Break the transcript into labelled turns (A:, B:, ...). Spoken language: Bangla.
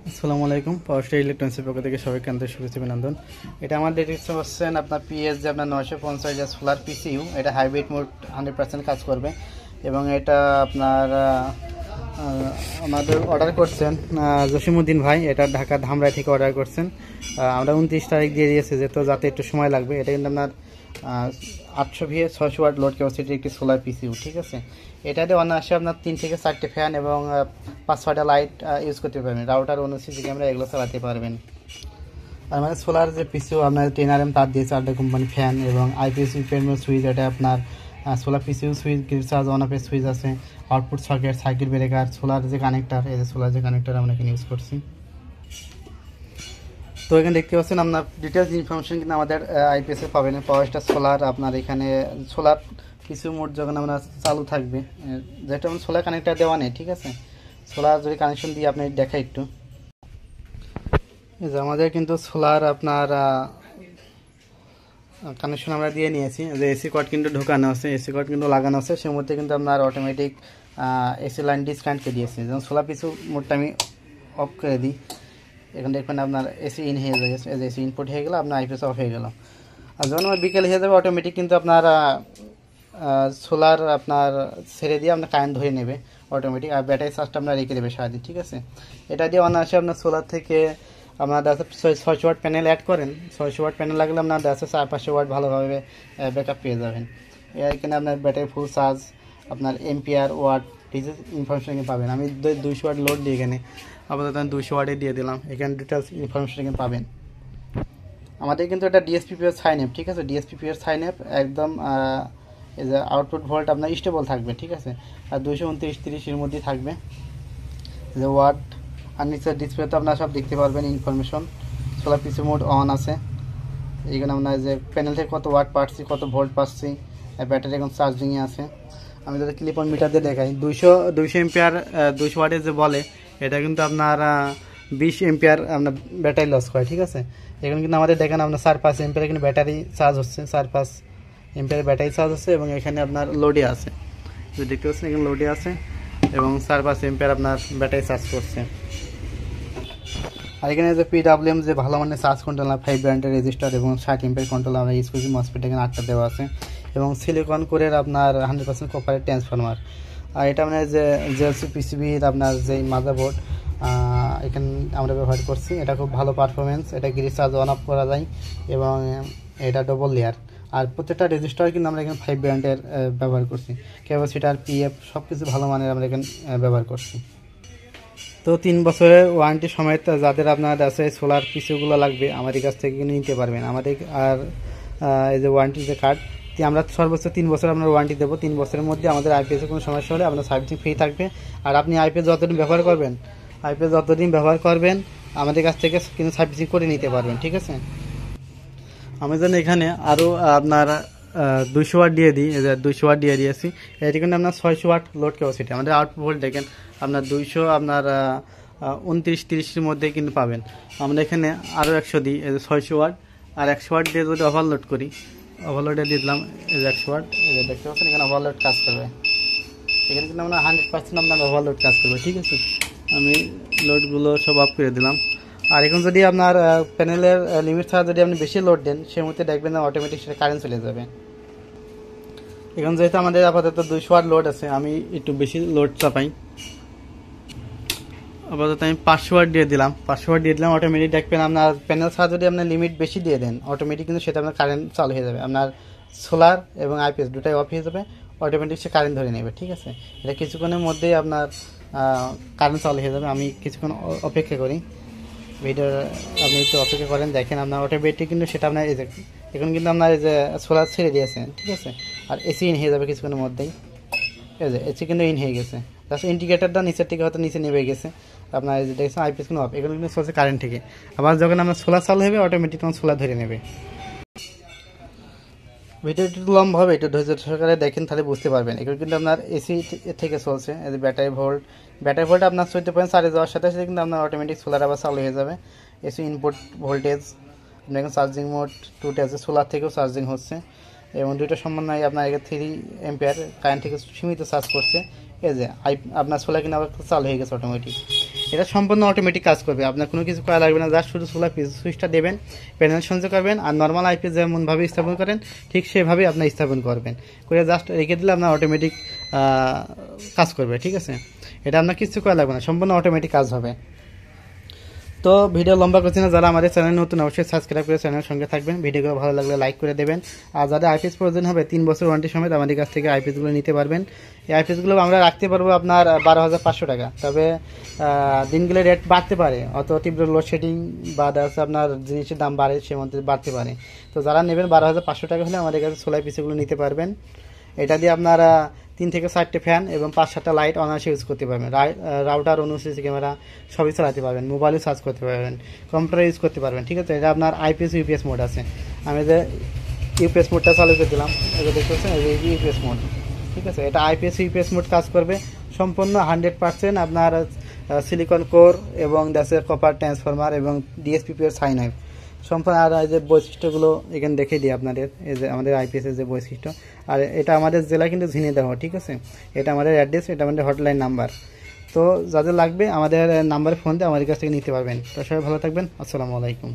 A: আসসালামু আলাইকুম। পাওয়ার স্টার ইলেকট্রনিক্সের পক্ষ থেকে সবাইকে আন্তরিক শুভেচ্ছা অভিনন্দন। এটা আমাদের দেখতে পাচ্ছেন আপনার পিএস যে আপনার 950 সোলার পিসিইউ, এটা হাইব্রিড মোড 100% কাজ করবে এবং এটা আপনার আমাদের অর্ডার করছেন জসিমউদ্দিন ভাই, এটা ঢাকা ধামরাই থেকে অর্ডার করছেন। আমরা 29 তারিখ দিয়ে দিয়েছি, যেহেতু যাতে একটু সময় লাগবে। এটা কিন্তু আপনার 800 VA 600 ওয়াট লোড ক্যাপাসিটির একটি সোলার পিসিইউ, ঠিক আছে। এটাতে অনায়াসে আপনার 3 থেকে 4টে ফ্যান এবং 5-6টা লাইট ইউজ করতে পারবেন। রাউটার, অনুসিসি ক্যামেরা এগুলো চালাতে পারবেন। আর মানে সোলার যে পিসিইউ আপনার 10RM তার দিয়েছে, 8টা কোম্পানি ফ্যান এবং আইপিএস প্রিমিয়াম সুইচ। এটা আপনার solar PCU switch, grid charge on অফের সুইচ আছে, output socket, circuit breaker, solar যে কানেক্টার, এই যে সোলার যে কানেক্টার আমরা এখানে ইউজ করছি। তো এখানে দেখতে পাচ্ছেন আপনার ডিটেলস ইনফরমেশন কিন্তু আমাদের আইপিএসে পাবেন। পাওয়ার স্টার সোলার আপনার এখানে সোলার পিসিইউ মোড যখন আমরা চালু থাকবে, যেটা আমরা সোলার কানেক্টার দেওয়া নেই, ঠিক আছে। সোলার যদি কানেকশন দিয়ে আপনি দেখা একটু, যে আমাদের কিন্তু সোলার আপনার কানেকশন আমরা দিয়ে নিয়েছি। যে এসি কর্ড কিন্তু ঢোকানো আছে, এসি কর্ড কিন্তু লাগানো আছে, সেই মধ্যে কিন্তু আপনার অটোমেটিক এসি লাইন ডিসকানেক্ট দিয়েছে। যেমন সোলার পিসিইউ মোডটা আমি অফ করে দিই, এখানে দেখবেন আপনার এসি ইন হয়ে গেছে, এসি ইনপুট হয়ে গেল, আপনার আইপিএস অফ হয়ে গেল। আর যখন আমার বিকেল হয়ে যাবে, অটোমেটিক কিন্তু আপনার সোলার আপনার ছেড়ে দিয়ে আপনার কারেন্ট ধরে নেবে অটোমেটিক, আর ব্যাটারি চার্জটা আপনার রেখে দেবে সারাদিন, ঠিক আছে। এটা দিয়ে অনায়াসে আপনার সোলার থেকে আপনার 600 ওয়াট প্যানেল অ্যাড করেন, 600 ওয়াট প্যানেল লাগলে আপনার 400-500 ওয়াট ভালোভাবে ব্যাকআপ পেয়ে যাবেন। এখানে আপনার ব্যাটারি ফুল চার্জ, আপনার এম্পিয়ার, ওয়াট, ডিটেলস ইনফরমেশন পাবেন। আমি 200 ওয়াট লোড দিয়ে এখানে আপাতত 200 ওয়াটে দিয়ে দিলাম, এখানে ডিটেলস ইনফরমেশন পাবেন। আমাদের কিন্তু এটা ডিএসপিপিএর সাইন অ্যাপ, ঠিক আছে। ডিএসপিপিএর সাইন অ্যাপ একদম এই যে আউটপুট ভোল্ট আপনার স্টেবল থাকবে, ঠিক আছে। আর 229-30 মধ্যে থাকবে। যে ওয়াট আর নিচের ডিসপ্লে তো আপনারা সব দেখতে পারবেন information. Solar PC mode on আছে, এইখানে আপনার যে প্যানেল থেকে কত ওয়াট পাচ্ছি, কত ভোল্ট পাচ্ছি, ব্যাটারি এখন চার্জিংয়ে আছে। আমি যদি ক্লিপ অন মিটার দিয়ে দেখাই, 200 এম্পিয়ার 200 ওয়াটের যে বলে, এটা কিন্তু আপনার 20 এম্পিয়ার আপনার ব্যাটারি লস করে, ঠিক আছে। এখানে কিন্তু আমাদের দেখেন আপনার 4-5 এম্পিয়ার এখানে ব্যাটারি চার্জ হচ্ছে, 4-5 এম্পিয়ার ব্যাটারি চার্জ হচ্ছে এবং এখানে আপনার লোডে আছে, যদি দেখতে পাচ্ছেন এখানে লোডে আছে এবং 4-5 এম্পিয়ার আপনার ব্যাটারি চার্জ করছে। আর এখানে যে পিডাব্লিউএম যে ভালো মানের চার্জ কন্ট্রোলার, 5 ব্র্যান্ডের রেজিস্টার এবং 60 এম্পিয়ার কন্ট্রোলার আমরা ইউজ করছি। মসফেট এখানে 8টা দেওয়া আছে এবং সিলিকন কোরের আপনার 100% কপারের ট্রান্সফরমার। আর এটা মানে যে জেএলসি পিসিবির আপনার যেই মাদারবোর্ড এখানে আমরা ব্যবহার করছি, এটা খুব ভালো পারফরমেন্স। এটা গ্রিড চার্জ অন অফ করা যায় এবং এটা ডবল লেয়ার। আর প্রত্যেকটা রেজিস্টার কিন্তু আমরা এখানে 5 ব্র্যান্ডের ব্যবহার করছি। ক্যাপাসিটার, পিএফ সব কিছু ভালো মানের আমরা এখানে ব্যবহার করছি। তো 3 বছরের ওয়ারেন্টি সমেত যাদের আপনার আছে সোলার পিসিগুলো লাগবে, আমাদের কাছ থেকে কিন্তু নিতে পারবেন। আমাদের আর এই যে ওয়ারেন্টি যে কার্ড, আমরা সর্বোচ্চ 3 বছর আপনার ওয়ারেন্টি দেবো। 3 বছরের মধ্যে আমাদের আইপিএসের কোনো সমস্যা হলে আপনার সার্ভিসিং ফ্রি থাকবে। আর আপনি আইপিএস যতদিন ব্যবহার করবেন আমাদের কাছ থেকে কিন্তু সার্ভিসিং করে নিতে পারবেন, ঠিক আছে। আমি যেন এখানে আরও আপনার 200 ওয়াট দিয়ে দিই, 200 ওয়াট দিয়ে দিয়েছি। এটি কিন্তু আপনার 600 ওয়াট লোড ক্যাপাসিটি। আমাদের আউটপুট ভোল্ট দেখেন আপনার 200 আপনার 29-30-এর মধ্যে কিন্তু পাবেন। আমরা এখানে আরও 100 দিই, 600 ওয়াট। আর 100 ওয়াট দিয়ে যদি ওভারলোড করি, ওভারলোডে দিয়ে দিলাম 100 ওয়াট, দেখতে পাচ্ছেন এখানে ওভারলোড কাজ করবে। এখানে কিন্তু আমরা 100% আপনার ওভারলোড কাজ করবে, ঠিক আছে। আমি লোডগুলো সব অফ করে দিলাম। আর এখন যদি আপনার প্যানেলের লিমিট ছাড়া যদি আপনি বেশি লোড দেন, সেই মুহূর্তে দেখবেন না অটোমেটিক সেটা কারেন্ট চলে যাবে। এখন যেহেতু আমাদের আপাতত 200 ওয়াট লোড আছে, আমি একটু বেশি লোড চাপাই। আপাতত আমি 500 ওয়াট দিয়ে দিলাম। 500 ওয়াট দিয়ে দিলাম, অটোমেটিক দেখবেন আপনার প্যানেল ছাড়া যদি আপনার লিমিট বেশি দিয়ে দেন, অটোমেটিক কিন্তু সেটা আপনার কারেন্ট চালু হয়ে যাবে। আপনার সোলার এবং আইপিএস দুটাই অফ হয়ে যাবে, অটোমেটিক সে কারেন্ট ধরে নেবে, ঠিক আছে। এটা কিছুক্ষণের মধ্যেই আপনার কারেন্ট চালু হয়ে যাবে। আমি কিছুক্ষণ অপেক্ষা করি, ভিডিও আপনি একটু অপেক্ষা করেন, দেখেন আপনার অটোমেটিক কিন্তু সেটা আপনার এই যে এখন কিন্তু আপনার এই যে সোলার ছেড়ে দিয়েছে, ঠিক আছে। আর এসি ইন হয়ে যাবে কিছুক্ষণের মধ্যেই, এই যে এসি কিন্তু ইন হয়ে গেছে। জাস্ট ইন্ডিকেটারটা নিচের থেকে হয়তো নিচে নেমে গেছে, আপনার এই যে দেখছেন আইপিএস কিন্তু অফ, এগুলো কিন্তু চলছে কারেন্ট থেকে। আবার যখন আপনার সোলার চালু হবে, অটোমেটিক তখন সোলার ধরে নেবে। ভিডিওটি একটু লম্বা হবে, একটু ধৈর্য সহকারে দেখেন, তাহলে বুঝতে পারবেন। এগুলো কিন্তু আপনার এসি থেকে চলছে। এই যে ব্যাটারি ভোল্ট আপনার 14 চার্জে যাওয়ার সাথে সাথে কিন্তু আপনার অটোমেটিক সোলার আবার চালু হয়ে যাবে। এসি ইনপুট ভোল্টেজ আপনার এখন চার্জিং মোড 2তে আছে, সোলার থেকেও চার্জিং হচ্ছে এবং দুইটা সমন্বয়ে আপনার 3 এম্পিয়ার কারেন্ট থেকে সীমিত চার্জ করছে। এই যে আপনার সোলার কিন্তু আবার চালু হয়ে গেছে অটোমেটিক। এটা সম্পূর্ণ অটোমেটিক কাজ করবে, আপনার কোনো কিছু করা লাগবে না, জাস্ট শুধু সোলার সুইচটা দেবেন, প্যানেল সংযোগ করবেন, আর নর্মাল আইপিএস যেমনভাবে স্থাপন করেন ঠিক সেভাবেই আপনি স্থাপন করবেন, করে জাস্ট রেখে দিলে আপনার অটোমেটিক কাজ করবে। ঠিক আছে, এটা আপনার কিছু করা লাগবে না, সম্পূর্ণ অটোমেটিক কাজ হবে। তো ভিডিও লম্বা করছি না, যারা আমাদের চ্যানেল নতুন অবশ্যই সাবস্ক্রাইব করে চ্যানেলের সঙ্গে থাকবেন, ভিডিওগুলো ভালো লাগলে লাইক করে দেবেন। আর যাদের আইপিএস প্রয়োজন হবে 3 বছর ওয়ারেন্টি সমেত আমাদের কাছ থেকে আইপিএসগুলো নিতে পারবেন। এই আইপিএসগুলো আমরা রাখতে পারবো আপনার 12,500 টাকা, তবে দিনগুলো রেট বাড়তে পারে, অত তীব্র লোডশেডিং বা আপনার জিনিসের দাম বাড়ে, সে মধ্যে বাড়তে পারে। তো যারা নেবেন 12,500 টাকা হলে আমাদের কাছে সোলার পিসগুলো নিতে পারবেন। এটা দিয়ে আপনারা 3 থেকে 4টে ফ্যান এবং 5-7টা লাইট অনায়াসে ইউজ করতে পারবেন, রাউটার অনুসিসি ক্যামেরা সবই চালাতে পারবেন, মোবাইলও চার্জ করতে পারবেন, কম্পিউটার ইউজ করতে পারবেন। ঠিক আছে, এটা আপনার আইপিএস ইউপিএস মোড আছে, আমি যে ইউপিএস মোডটা চালু করে দিলাম, এটা দেখতে পাচ্ছেন ইউপিএস মোড। ঠিক আছে, এটা আইপিএস ইউপিএস মোড কাজ করবে সম্পূর্ণ 100% আপনার সিলিকন কোর এবং দেশে কপার ট্রান্সফরমার এবং ডিএসপিপির সাইন হয় সম্পূর্ণ। আর এই যে বৈশিষ্ট্যগুলো এখানে দেখে দিই আপনাদের, এই যে আমাদের আইপিএসের যে বৈশিষ্ট্য, আর এটা আমাদের জেলা কিন্তু ঝিনাইদহ। ঠিক আছে, এটা আমাদের অ্যাড্রেস, এটা আমাদের হটলাইন নাম্বার। তো যাদের লাগবে আমাদের নাম্বারে ফোন দিয়ে আমাদের কাছ থেকে নিতে পারবেন। তো সবাই ভালো থাকবেন, আসসালামু আলাইকুম।